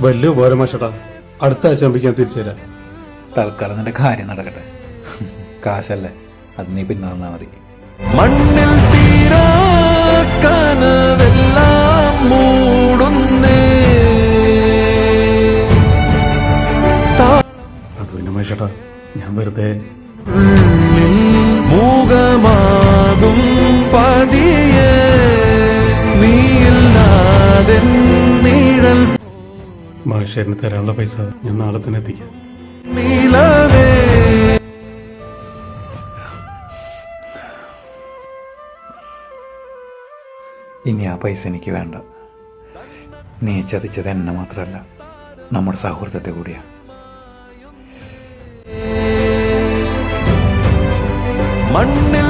വലിയ ഉപകാരം മാഷേട്ടാ. അടുത്ത ആഴ്ച ആകുമ്പോഴേക്കും തിരിച്ചു തരാം. തൽക്കാലം നിന്റെ കാര്യം നടക്കട്ടെ. കാശല്ലേ, അത് നീ പിന്നെ തന്നാ മതി. മണ്ണിൽ തീരാ കനവെല്ലാം മൂടുന്നേ. അത് പിന്നെ മാഷേട്ടാ, ഞാൻ വെറുതെ മൂകമാകും പതിയെ നീയില്ലാതെ നീഴൽ മാഷേട്ടന് തരാനുള്ള പൈസ ഞാൻ നാളെ തന്നെ എത്തിക്കാം. നീലവേ ഇനി ആ പൈസ എനിക്ക് വേണ്ട. നീ ചതിച്ചത് എന്നെ മാത്രമല്ല, നമ്മുടെ സൗഹൃദത്തെ കൂടിയാ. മണ്ണിൽ